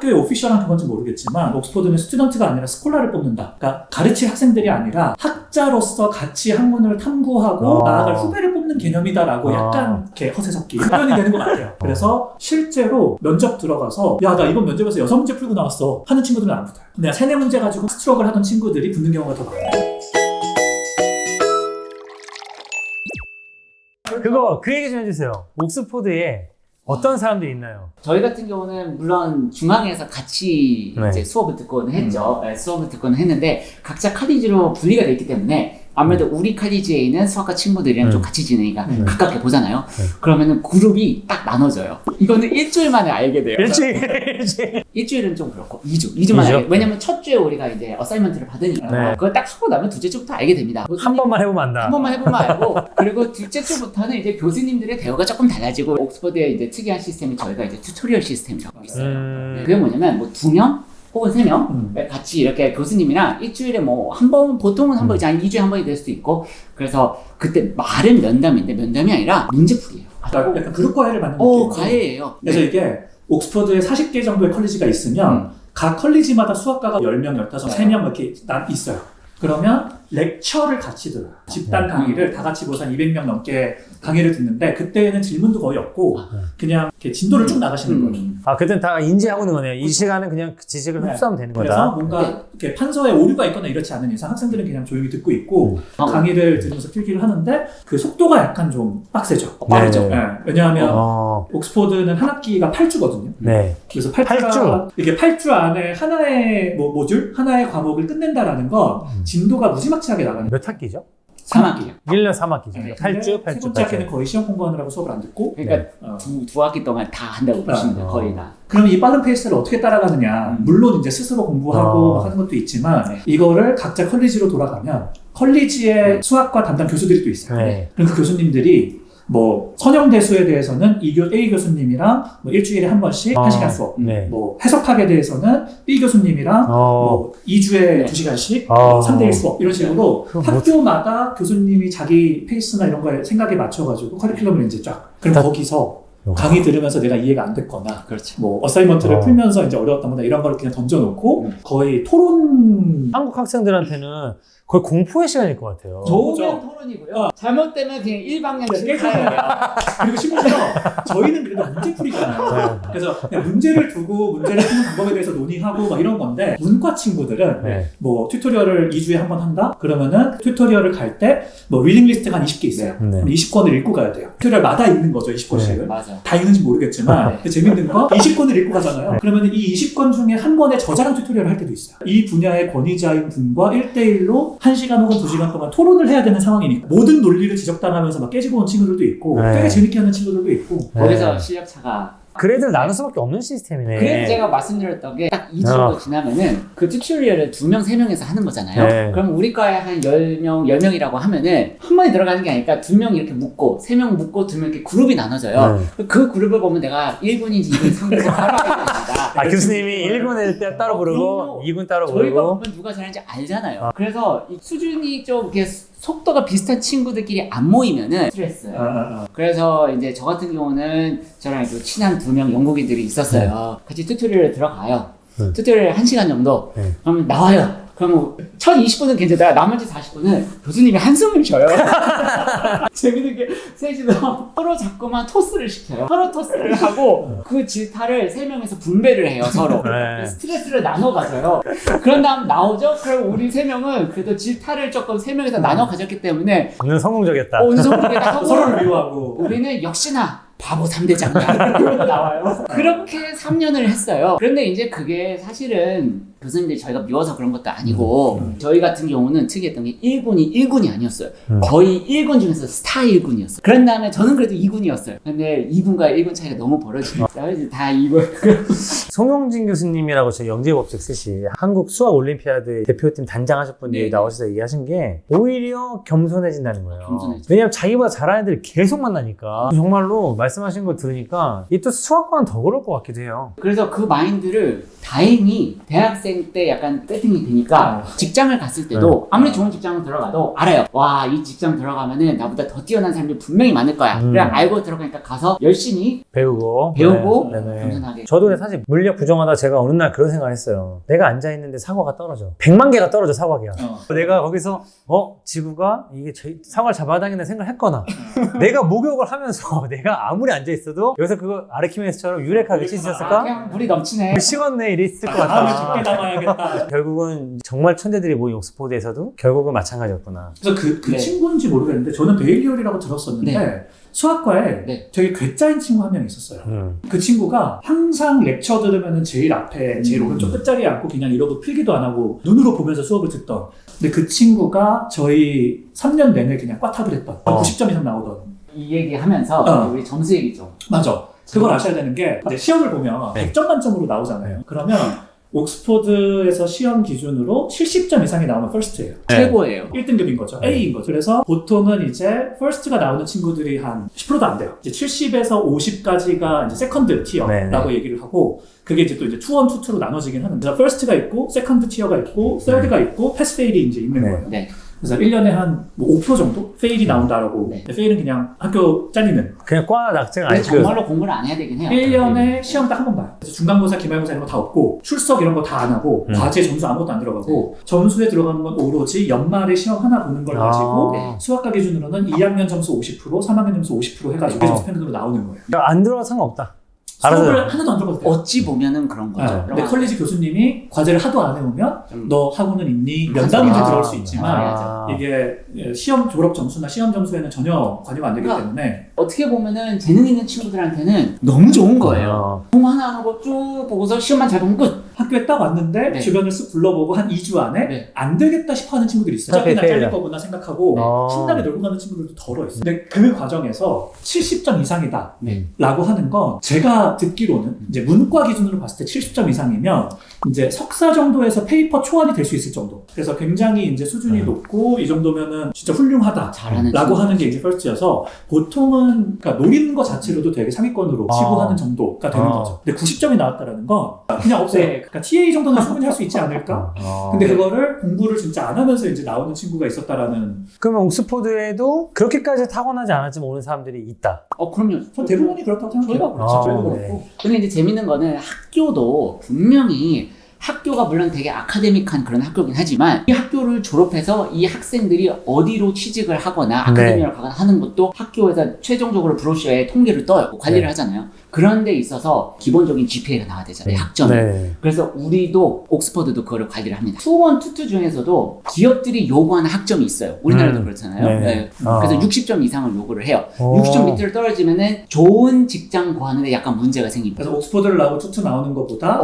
학교의 오피셜한 그건지 모르겠지만 옥스퍼드는 스튜던트가 아니라 스콜라를 뽑는다. 그러니까 가르칠 학생들이 아니라 학자로서 같이 학문을 탐구하고 나아갈 후배를 뽑는 개념이다라고 약간 이렇게 허세 섞기 표현이 되는 것 같아요. 그래서 실제로 면접 들어가서 야, 나 이번 면접에서 6문제 풀고 나왔어 하는 친구들은 안 붙어요. 내가 3-4문제 가지고 스트럭을 하던 친구들이 붙는 경우가 더 많아요. 그 얘기 좀 해주세요. 옥스퍼드에 어떤 사람들이 있나요? 저희 같은 경우는 물론 중앙에서 같이 이제 수업을 듣고는 했죠. 수업을 듣고는 했는데 각자 카리지로 분리가 되어 있기 때문에 아무래도 우리 카리지에 있는 수학과 친구들이랑 좀 같이 지내니까 가깝게 보잖아요. 그러면은 그룹이 딱 나눠져요. 이거는 일주일 만에 알게 돼요. 일주일은 좀 그렇고 2주 만에 알게. 왜냐면 첫 주에 우리가 이제 어사이먼트를 받으니까 그걸 딱 하고 나면 둘째 주부터 알게 됩니다. 한 번만 해보면 안다. 한 번만 해보면 알고 그리고 둘째 주부터는 이제 교수님들의 대우가 조금 달라지고 옥스퍼드의 이제 특이한 시스템이 저희가 이제 튜토리얼 시스템이라고 있어요. 그게 뭐냐면 뭐 2명 혹은 3명 같이 이렇게 교수님이랑 일주일에 뭐 한 번, 보통은 한 번이지 아니면 2주에 한 번이 될 수도 있고 그래서 그때 말은 면담인데 면담이 아니라 문제풀이에요. 약간 그룹 과외를 받는 느낌. 과외예요. 그래서 이게 옥스퍼드에 40개 정도의 컬리지가 있으면 각 컬리지마다 수학과가 10명, 15명, 3명 이렇게 있어요. 그러면 렉처를 같이 들어요. 집단 강의를 다 같이 모여서 200명 넘게 강의를 듣는데 그때는 질문도 거의 없고 그냥 이렇게 진도를 쭉 나가시는 거예요. 아, 그때는 다 인지하고 있는 거네요. 이 시간은 그냥 그 지식을 흡수하면 되는 거다. 그래서 뭔가 이렇게 판서에 오류가 있거나 이렇지 않은 이상 학생들은 그냥 조용히 듣고 있고 강의를 들으면서 필기를 하는데 그 속도가 약간 좀 빡세죠. 빠르죠. 네. 왜냐하면 옥스퍼드는 한 학기가 8주거든요. 네. 그래서 8주? 이게 8주 안에 하나의 모듈, 하나의 과목을 끝낸다라는 건 진도가 무지막지하게 나가는 몇 학기죠? 3학기요. 1년 3학기죠. 네, 8주. 세 번째 학기는 거의 시험 공부하느라고 수업을 안 듣고 그러니까 두 학기 동안 다 한다고 보시면 돼요. 거의 다. 그럼 이 빠른 페이스를 어떻게 따라가느냐 물론 이제 스스로 공부하고 하는 것도 있지만 이거를 각자 컬리지로 돌아가면 컬리지의 수학과 담당 교수들이 또 있어요. 그럼 그 교수님들이 뭐 선형대수에 대해서는 A 교수님이랑 뭐 일주일에 한 번씩 1시간 수업 뭐 해석학에 대해서는 B 교수님이랑 뭐 2주에 2시간씩 3대1 수업 이런 식으로 학교마다 교수님이 자기 페이스나 이런 거에 생각에 맞춰가지고 커리큘럼을 이제 쫙 그럼 거기서 강의 들으면서 내가 이해가 안 됐거나 뭐 어사이먼트를 풀면서 이제 어려웠던 거나 이런 걸 그냥 던져놓고 거의 토론 한국 학생들한테는 거의 공포의 시간일 것 같아요. 좋으면 토론이고요. 잘못되면 그냥 일방향식 가요. 그리고 심지어 저희는 그래도 문제풀이잖아요. 그래서 그냥 문제를 두고 문제를 푸는 방법에 대해서 논의하고 막 이런 건데 문과 친구들은 뭐 튜토리얼을 2주에 한 번 한다? 그러면은 튜토리얼을 갈 때 뭐 리딩 리스트가 한 20개 있어요. 20권을 읽고 가야 돼요. 튜토리얼마다 읽는 거죠, 20권씩을. 다 읽는지 모르겠지만 재밌는 거 20권을 읽고 가잖아요. 그러면 이 20권 중에 한 권의 저자랑 튜토리얼을 할 때도 있어요. 이 분야의 권위자인 분과 1대1로 1시간 혹은 2시간 동안 토론을 해야 되는 상황이니까 모든 논리를 지적당하면서 막 깨지고 온 친구들도 있고 되게 재밌게 하는 친구들도 있고 거기서 실력차가 그래드를 나눌 수밖에 없는 시스템이네. 그래서 제가 말씀드렸던 게 딱 2주 정도 지나면은 그 튜토리얼을 2명, 3명에서 하는 거잖아요. 그럼 우리 과에 한 10명이라고 하면은 한 번에 들어가는 게 아니니까 2명 이렇게 묶고 3명 묶고 2명 이렇게 그룹이 나눠져요. 그 그룹을 보면 내가 1군인지 2군인지 상대에서 바로 알게 됩니다. 아, 교수님이 1군을 따로 부르고 2군 따로 부르고 저희가 보면 누가 잘하는지 알잖아요. 그래서 이 수준이 좀 이렇게 속도가 비슷한 친구들끼리 안 모이면은 스트레스예요. 그래서 이제 저 같은 경우는 저랑 또 친한 2명 영국인들이 있었어요. 같이 튜토리얼에 들어가요. 튜토리얼 1시간 정도. 그러면 나와요. 그럼 첫 20분은 괜찮다. 나머지 40분은 교수님이 한숨을 쉬어요. 재밌는 게 셋이서 서로 자꾸만 토스를 시켜요. 서로 토스를 하고 그 질타를 3명에서 분배를 해요. 서로. 스트레스를 나눠 가져요. 그런 다음 나오죠. 그럼 우리 3명은 그래도 질타를 조금 3명에서 나눠 가졌기 때문에 오늘 성공적이었다. 오늘 성공적이었다 하고 서로를 위로하고 우리는 역시나 바보 3대장이야. 그러고 나와요. 그렇게 3년을 했어요. 그런데 이제 그게 사실은 교수님들이 저희가 미워서 그런 것도 아니고 저희 같은 경우는 특이했던 게 1군이 아니었어요. 거의 1군 중에서 스타 1군이었어요. 그런 다음에 저는 그래도 2군이었어요. 근데 2군과 1군 차이가 너무 벌어지니까 다 2군. 송영진 교수님이라고 저 영재법칙 쓰시 한국 수학 올림피아드 대표팀 단장하신 분이 나오셔서 얘기하신 게 오히려 겸손해진다는 거예요. 왜냐면 자기보다 잘하는 애들이 계속 만나니까 정말로 말씀하신 걸 들으니까 이 또 수학과는 더 그럴 것 같기도 해요. 그래서 그 마인드를 다 다행히 대학생 때 약간 세팅이 되니까 직장을 갔을 때도 아무리 좋은 직장을 들어가도 알아요. 와, 이 직장 들어가면은 나보다 더 뛰어난 사람들이 분명히 많을 거야. 그래 알고 들어가니까 가서 열심히 배우고 겸손하게. 저도 사실 물리학 부정하다 제가 어느 날 그런 생각을 했어요. 내가 앉아있는데 사과가 떨어져. 100만 개가 떨어져, 사과기가. 내가 거기서 지구가 이게 사과를 잡아당긴다 생각을 했거나 내가 목욕을 하면서 내가 아무리 앉아있어도 여기서 그거 아르키메데스처럼 유레카가 찢어졌을까? 그냥 물이 넘치네. 식었네 이랬을 것 다음에 같다. 적게 담아야겠다. 결국은 정말 천재들이 모인 옥스포드에서도 결국은 마찬가지였구나. 그래서 그 친구인지 모르겠는데 저는 베일리얼이라고 들었었는데 수학과에 되게 괴짜인 친구 한 명 있었어요. 그 친구가 항상 렉처 들으면은 제일 앞에 제일 오른쪽 끝자리에 앉고 그냥 이러고 필기도 안 하고 눈으로 보면서 수업을 듣던. 근데 그 친구가 저희 3년 내내 그냥 꽈탑을 했던 90점 이상 나오던. 이 얘기 하면서 우리 점수 얘기 좀. 맞아. 그걸 아셔야 되는 게 이제 시험을 보면 100점 만점으로 나오잖아요. 그러면 옥스포드에서 시험 기준으로 70점 이상이 나오면 first예요. 최고예요. 1등급인 거죠. A인 거죠. 그래서 보통은 이제 first가 나오는 친구들이 한 10%도 안 돼요. 이제 70에서 50까지가 이제 세컨드 티어라고 얘기를 하고 그게 이제 또 이제 2, 1, 2, 2로 나눠지긴 하는데 first가 있고 세컨드 티어가 있고 third가 있고 패스 페일이 이제 있는 거예요. 그래서 1년에 한 5% 정도 페일이 나온다라고. 페일은 그냥 학교 잘리는. 그냥 과 낙제가 근데 아니고 정말로 공부를 안 해야 되긴 해요. 1년에 시험 딱 한 번 봐요. 그래서 중간고사, 기말고사 이런 거 다 없고 출석 이런 거 다 안 하고 과제 점수 아무것도 안 들어가고 점수에 들어가는 건 오로지 연말에 시험 하나 보는 걸 가지고 수학과 기준으로는 2학년 점수 50%, 3학년 점수 50% 해가지고 점수 패널로 나오는 거예요. 안 들어도 상관없다. 수업을 하나도 안 들어가도 돼요. 어찌 보면은 그런 거죠. 근데 컬리지 교수님이 과제를 하도 안 해오면 너 학원은 있니? 면담 문제 들어올 수 있지만 이게 시험 졸업 점수나 시험 점수에는 전혀 관여가 안 되기 때문에 어떻게 보면은 재능 있는 친구들한테는 너무 좋은 거예요. 공부 하나 안 하고 쭉 보고서 시험만 잘 보면 끝. 학교에 딱 왔는데 주변을 쓱 둘러보고 한 2주 안에 안 되겠다 싶어 하는 친구들이 있어요. 그냥 잘릴 거구나 생각하고 신나게 놀고 가는 친구들도 덜어 있어요. 근데 그 과정에서 70점 이상이다 라고 하는 건 제가 듣기로는 이제 문과 기준으로 봤을 때 70점 이상이면 이제 석사 정도에서 페이퍼 초안이 될 수 있을 정도. 그래서 굉장히 이제 수준이 높고 이 정도면은 진짜 훌륭하다 라고 하는 게 이제 first여서 보통은 그러니까 노리는 거 자체로도 되게 상위권으로 치부하는 정도가 되는 거죠. 근데 90점이 나왔다라는 건 그냥 없어요. 그러니까 TA 정도는 충분히 할 수 있지 않을까? 근데 그거를 공부를 진짜 안 하면서 이제 나오는 친구가 있었다라는. 그러면 옥스포드에도 그렇게까지 타고나지 않았지만 오는 사람들이 있다. 그럼요. 대부분이 그렇다고 생각해요. 저희가 그렇죠. 저희도 그렇고. 근데 이제 재밌는 거는 학교도 분명히 학교가 물론 되게 아카데믹한 그런 학교긴 하지만 이 학교를 졸업해서 이 학생들이 어디로 취직을 하거나 아카데미를 가거나 하는 것도 학교에서 최종적으로 브로셔에 통계를 떠요. 관리를 하잖아요. 그런 데 있어서 기본적인 GPA가 나와야 되잖아요. 학점이. 그래서 우리도 옥스퍼드도 그거를 관리를 합니다. 2, 1, 2, 2 중에서도 기업들이 요구하는 학점이 있어요. 우리나라도 그렇잖아요. 그래서 60점 이상을 요구를 해요. 60점 밑으로 떨어지면은 좋은 직장 구하는데 약간 문제가 생깁니다. 그래서 옥스퍼드를 나오고 투투 나오는 것보다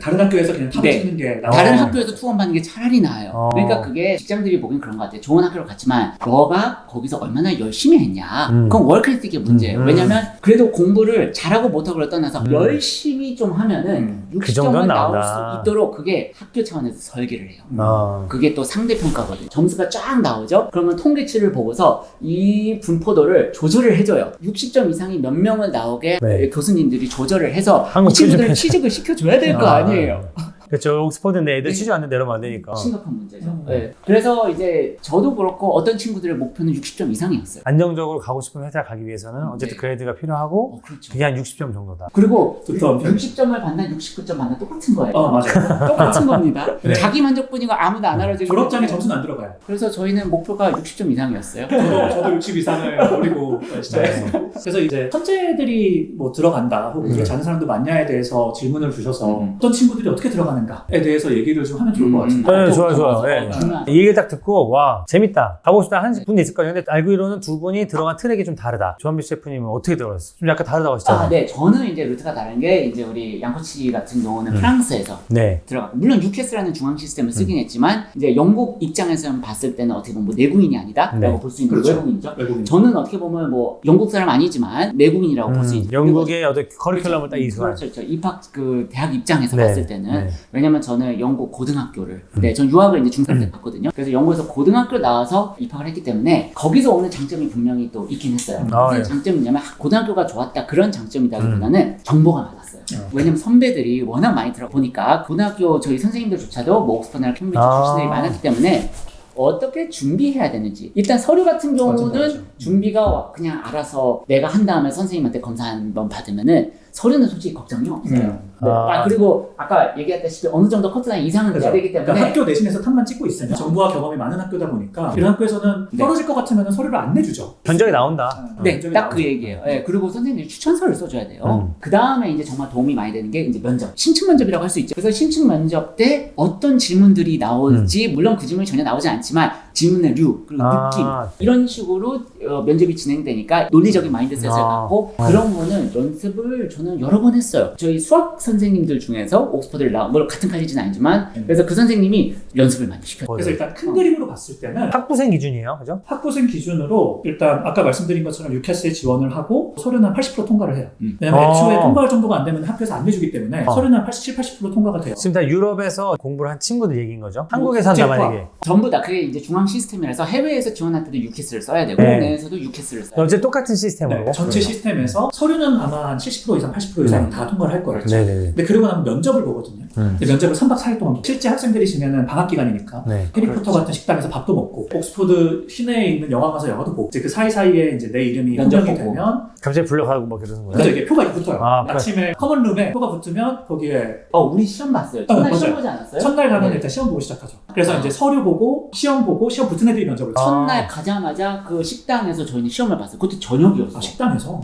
다른 학교에서 그냥 탑 찍는 게 다른 학교에서 투원 받는 게 차라리 나아요. 그러니까 그게 직장들이 보긴 그런 것 같아요. 좋은 학교를 갔지만 너가 거기서 얼마나 열심히 했냐. 그건 월크리틱의 문제예요. 왜냐면 그래도 공부를 잘하고 못하고를 떠나서 열심히 좀 하면은 60점은 나올 수 있도록 그게 학교 차원에서 설계를 해요. 그게 또 상대평가거든요. 점수가 쫙 나오죠? 그러면 통계치를 보고서 이 분포도를 조절을 해줘요. 60점 이상이 몇 명을 나오게 교수님들이 조절을 해서 이 친구들을 취직을 시켜줘야 될 거 아니에요. 그렇죠. 옥스퍼드인데 애들 취직 안 되면 내려면 안 되니까. 심각한 문제죠. 그래서 이제 저도 그렇고 어떤 친구들의 목표는 60점 이상이었어요. 안정적으로 가고 싶은 회사 가기 위해서는 어쨌든 그레이드가 필요하고 그게 한 60점 정도다. 그리고 60점을 받나 69점 받나 똑같은 거예요. 맞아요. 똑같은 겁니다. 자기 만족뿐이고 아무도 안 알아주고 졸업장에 점수는 안 들어가요. 그래서 저희는 목표가 60점 이상이었어요. 저도 60 이상을 노리고 시작했어요. 그래서 이제 천재들이 뭐 들어간다 혹은 그렇지 않은 사람도 많냐에 대해서 질문을 주셔서 어떤 친구들이 어떻게 들어가는가에 대해서 얘기를 좀 하면 좋을 것 같은데. 네, 좋아요. 이 얘기를 딱 듣고 와 재밌다 가고 싶다 하는 분이 있을 거예요. 근데 알기로는 두 분이 들어간 트랙이 좀 다르다. 조한비 셰프님은 어떻게 들어갔어요? 좀 약간 다르다고 하시잖아요. 네, 저는 이제 루트가 다른 게 이제 우리 양코치 같은 경우는 프랑스에서 들어갔고 물론 UCAS라는 중앙 시스템을 쓰긴 했지만 이제 영국 입장에서 봤을 때는 어떻게 보면 뭐 내국인이 아니다라고 볼 수 있는 외국인이죠. 저는 어떻게 보면 뭐 영국 사람 아니지만 내국인이라고 볼 수 있는 영국의 어떤 커리큘럼을 딱 이수한. 그렇죠. 입학 그 대학 입장에서 봤을 때는 왜냐면 저는 영국 고등학교를 전 유학을 이제 중3 때 갔거든요. 그래서 영국에서 고등학교 나와서 입학을 했기 때문에 거기서 오는 장점이 분명히 또 있긴 했어요. 무슨 장점이 있냐면 고등학교가 좋았다 그런 장점이다기보다는 정보가 많았어요. 왜냐면 선배들이 워낙 많이 들어보니까 고등학교 저희 선생님들조차도 뭐 옥스퍼드나 캠브리지 출신들이 많았기 때문에 어떻게 준비해야 되는지. 일단 서류 같은 경우는 맞아. 준비가 그냥 알아서 내가 한 다음에 선생님한테 검사 한번 받으면은 서류는 솔직히 걱정이 없어요. 그리고 아까 얘기했다시피 어느 정도 커트라인 이상은 돼야 되기 때문에 그러니까 학교 내신에서 탐만 찍고 있으면 정보와 경험이 많은 학교다 보니까 이런 학교에서는 떨어질 것 같으면 서류를 안 내주죠. 견적이 나온다. 네, 딱 그 얘기예요. 네, 그리고 선생님들이 추천서를 써줘야 돼요. 그 다음에 이제 정말 도움이 많이 되는 게 이제 면접, 신층 면접이라고 할 수 있죠. 그래서 신층 면접 때 어떤 질문들이 나올지 물론 그 질문이 전혀 나오지 않지만 질문의 류 그리고 느낌 이런 식으로 면접이 진행되니까 논리적인 마인드셋을 갖고 그런 거는 연습을 저는 여러 번 했어요. 저희 수학 선생님들 중에서 옥스퍼드를 물론 같은 칼리지는 아니지만 그래서 그 선생님이 연습을 많이 시켰어요. 그래서 일단 큰 그림으로 봤을 때는 학부생 기준이에요, 그죠? 학부생 기준으로 일단 아까 말씀드린 것처럼 UCAS에 지원을 하고 서류는 80% 통과를 해요. 왜냐면 애초에 통과할 정도가 안 되면 학교에서 안 내주기 때문에 서류는 80% 통과가 돼요. 지금 다 유럽에서 공부를 한 친구들 얘기인 거죠? 한국에서 한다 만약에 전부 다 그게 이제 중앙 시스템이라서 해외에서 지원할 때도 UCAS를 써야 되고 내에서도 UCAS를 써야 돼요. 어제 똑같은 시스템으로 네, 전체 시스템에서 서류는 아마 한 70% 이상 80% 이상 다 통과를 할 거예요. 근데 그러고 나면 면접을 보거든요. 면접을 3박 4일 동안 실제 학생들이시면 방학 기간이니까 해리포터 같은 식당에서 밥도 먹고 옥스포드 시내에 있는 영화 가서 영화도 보고 이제 그 사이사이에 이제 내 이름이 선정이 되면 갑자기 불러가고 뭐 그러는 거예요? 그래서 이게 표가 붙어요. 아침에 커먼룸에 표가 붙으면 거기에 우리 시험 봤어요. 첫날 시험 보지 않았어요? 첫날 가면 일단 시험 보고 시작하죠. 그래서 이제 서류 보고 시험 붙은 애들이 면접을 첫날 가자마자 그 식당에서 저희는 시험을 봤어요. 그것도 저녁이었어요. 식당에서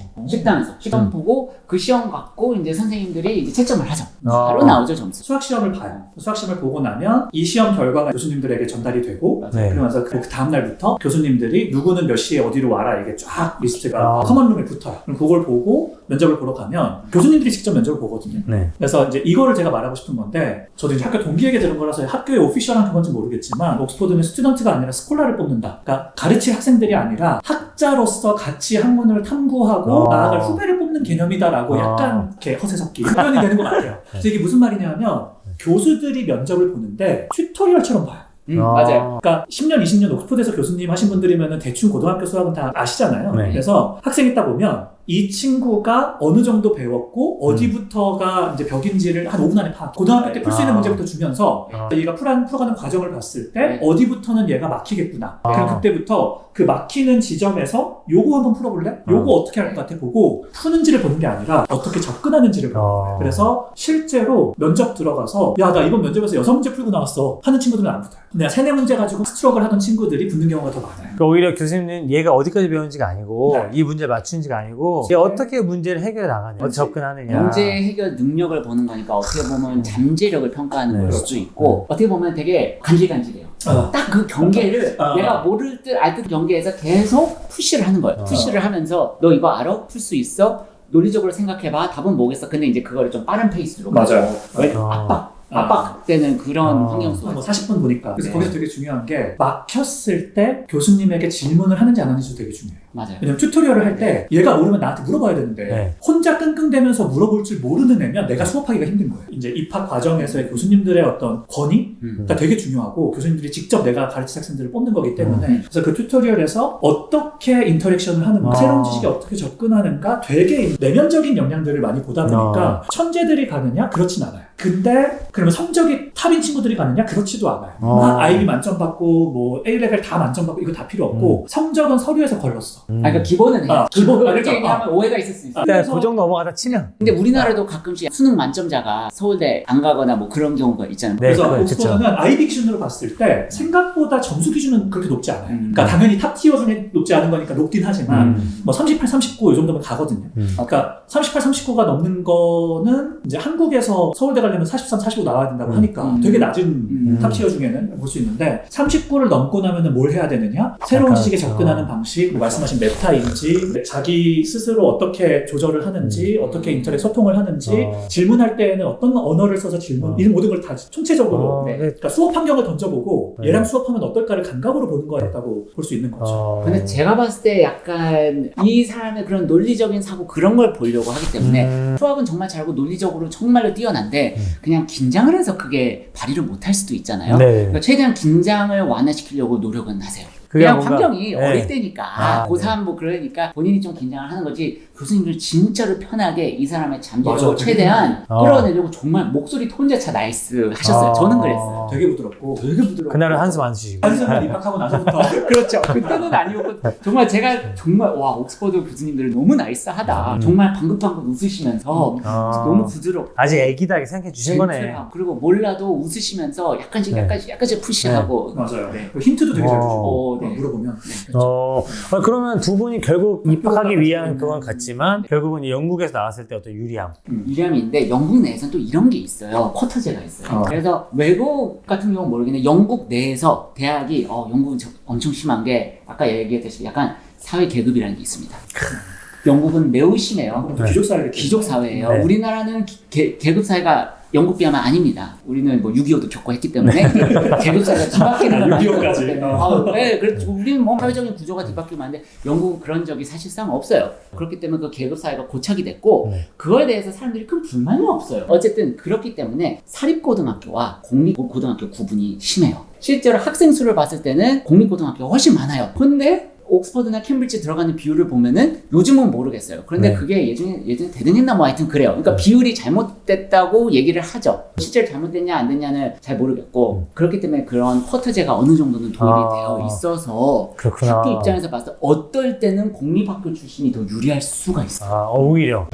시험 보고 그 시험 갖고 이제 선생님들이 이제 채점을 하죠. 바로 나오죠 점수. 수학 시험을 봐요. 수학 시험을 보고 나면 이 시험 결과가 교수님들에게 전달이 되고 그러면서 그 다음 날부터 교수님들이 누구는 몇 시에 어디로 와라 이게 쫙 리스트가 커먼룸에 붙어요. 그럼 그걸 보고 면접을 보러 가면 교수님들이 직접 면접을 보거든요. 그래서 이제 이거를 제가 말하고 싶은 건데 저도 이제 학교 동기에게 들은 거라서 학교의 오피셜한 그건지 모르겠지만 옥스포드는 스튜던트가 아니라 스콜라를 뽑는다. 그러니까 가르칠 학생들이 아니라 학자로서 같이 학문을 탐구하고 나아갈 후배를 뽑는 개념이다라고 약간 이렇게 허세 섞기 표현이 되는 것 같아요. 그래서 이게 무슨 말이냐면 교수들이 면접을 보는데 튜토리얼처럼 봐요. 맞아요. 그러니까 10년, 20년 옥스포드에서 교수님 하신 분들이면 대충 고등학교 수학은 다 아시잖아요. 그래서 학생 있다 보면 이 친구가 어느 정도 배웠고 어디부터가 이제 벽인지를 한 5분 안에 파악. 고등학교 때 풀 수 있는 문제부터 주면서 얘가 풀어가는 과정을 봤을 때 어디부터는 얘가 막히겠구나. 그럼 그때부터 그 막히는 지점에서 요거 한번 풀어볼래? 요거 어떻게 할 것 같아? 보고 푸는지를 보는 게 아니라 어떻게 접근하는지를 보는 거예요. 그래서 실제로 면접 들어가서 야, 나 이번 면접에서 6문제 풀고 나왔어 하는 친구들은 안 붙어요. 근데 3-4문제 가지고 스트럭을 하던 친구들이 붙는 경우가 더 많아요. 그러니까 오히려 교수님은 얘가 어디까지 배웠는지가 아니고 이 문제를 맞추는지가 아니고 얘 어떻게 문제를 해결해 나가냐, 어떻게 접근하느냐. 문제 해결 능력을 보는 거니까 어떻게 보면 잠재력을 평가하는 걸 수도 있고 어떻게 보면 되게 간질간질해요. 딱 그 경계를 내가 모를 듯 알 듯 경계에서 계속 푸시를 하는 거예요. 푸시를 하면서 너 이거 알아? 풀 수 있어? 논리적으로 생각해봐. 답은 뭐겠어? 근데 이제 그거를 좀 빠른 페이스로 맞아요. 압박되는 그런 환경 속에서 40분 보니까 그래서 거기서 되게 중요한 게 막혔을 때 교수님에게 질문을 하는지 안 하는지도 되게 중요해요. 맞아요. 왜냐면 튜토리얼을 할 때 얘가 모르면 나한테 물어봐야 되는데 혼자 끙끙대면서 물어볼 줄 모르는 애면 내가 수업하기가 힘든 거예요. 이제 입학 과정에서의 교수님들의 어떤 권위가 되게 중요하고 교수님들이 직접 내가 가르칠 학생들을 뽑는 거기 때문에 그래서 그 튜토리얼에서 어떻게 인터랙션을 하는가 새로운 지식에 어떻게 접근하는가 되게 내면적인 역량들을 많이 보다 보니까 천재들이 가느냐? 그렇진 않아요. 근데 그러면 성적이 탑인 친구들이 가느냐? 그렇지도 않아요. 막 IB 만점 받고 뭐 A레벨 다 만점 받고 이거 다 필요 없고 성적은 서류에서 걸렀어. 그러니까 기본은 해요. 그렇게 얘기하면 오해가 있을 수 있어요. 일단 고정 넘어가다 치면. 근데 우리나라도 가끔씩 수능 만점자가 서울대 안 가거나 뭐 그런 경우가 있잖아요. 그래서 옥스퍼드는 IB 기준으로 봤을 때 생각보다 점수 기준은 그렇게 높지 않아요. 그러니까 당연히 탑 티어 중에 높지 않은 거니까 높긴 하지만 뭐 38, 39 이 정도면 가거든요. 그러니까 38, 39가 넘는 거는 이제 한국에서 서울대 가려면 43, 45 나와야 된다고 하니까 되게 낮은 탑 티어 중에는 볼 수 있는데 39를 넘고 나면은 뭘 해야 되느냐? 새로운 지식에 접근하는 방식, 뭐 말씀하신 메타인지, 자기 스스로 어떻게 조절을 하는지, 어떻게 인터넷 소통을 하는지, 질문할 때에는 어떤 언어를 써서 질문, 이 모든 걸 다 총체적으로 그러니까 수업 환경을 던져보고 얘랑 수업하면 어떨까를 감각으로 보는 거였다고 볼 수 있는 거죠. 근데 제가 봤을 때 약간 이 사람의 그런 논리적인 사고 그런 걸 보려고 하기 때문에 수학은 정말 잘하고 논리적으로 정말로 뛰어난데 그냥 긴장을 해서 그게 발휘를 못할 수도 있잖아요. 그러니까 최대한 긴장을 완화시키려고 노력은 하세요. 그냥 환경이 어릴 때니까 고3 뭐 그러니까 본인이 좀 긴장을 하는 거지 교수님들 진짜로 편하게 이 사람의 잠재력을 맞아, 최대한 끌어내려고 정말 목소리 톤 자체 나이스 하셨어요. 저는 그랬어요. 되게 부드럽고. 되게 부드럽고. 그날은 한숨 안 쉬시고. 한숨을 입학하고 나서부터. 그렇죠. 그때는 아니었고 정말 제가 정말 와 옥스퍼드 교수님들 너무 나이스하다. 정말 방긋방긋 웃으시면서 너무 부드럽고 아직 애기다 생각해 주신 거네. 젠틀하고, 그리고 몰라도 웃으시면서 약간씩 푸시하고 맞아요. 네. 그 힌트도 되게 잘 주시고 네. 물어보면. 네, 그렇죠. 그러면 두 분이 결국 입학하기 위한 그건 같지만 결국은 이 영국에서 나왔을 때 어떤 유리함. 유리함이 있는데 영국 내에서는 또 이런 게 있어요. 쿼터제가 있어요. 그래서 외국 같은 경우는 모르겠는데 영국 내에서 대학이 영국은 엄청 심한 게 아까 얘기했듯이 약간 사회 계급이라는 게 있습니다. 영국은 매우 심해요. 귀족 사회예요. 네. 우리나라는 계급 사회가 영국 비하면 아닙니다. 우리는 뭐 6.25도 겪고 했기 때문에 계급 사회가 뒤바뀌는 건 아니기 6.25까지. 때문에 네, 그렇죠. 우리는 뭐 사회적인 구조가 뒤바뀌면 하는데 영국은 그런 적이 사실상 없어요. 그렇기 때문에 그 계급 사회가 고착이 됐고 그거에 대해서 사람들이 큰 불만이 없어요. 어쨌든 그렇기 때문에 사립고등학교와 공립고등학교 구분이 심해요. 실제로 학생 수를 봤을 때는 공립고등학교가 훨씬 많아요. 근데 옥스퍼드나 캠브리지 들어가는 비율을 보면은 요즘은 모르겠어요. 그런데 그게 예전에 대등했나 뭐 하여튼 그래요. 그러니까 비율이 잘못됐다고 얘기를 하죠. 실제로 잘못됐냐 안 됐냐는 잘 모르겠고 그렇기 때문에 그런 쿼터제가 어느 정도는 도입이 되어 있어서 그렇구나. 학교 입장에서 봤을 때 어떨 때는 공립학교 출신이 더 유리할 수가 있어요. 오히려.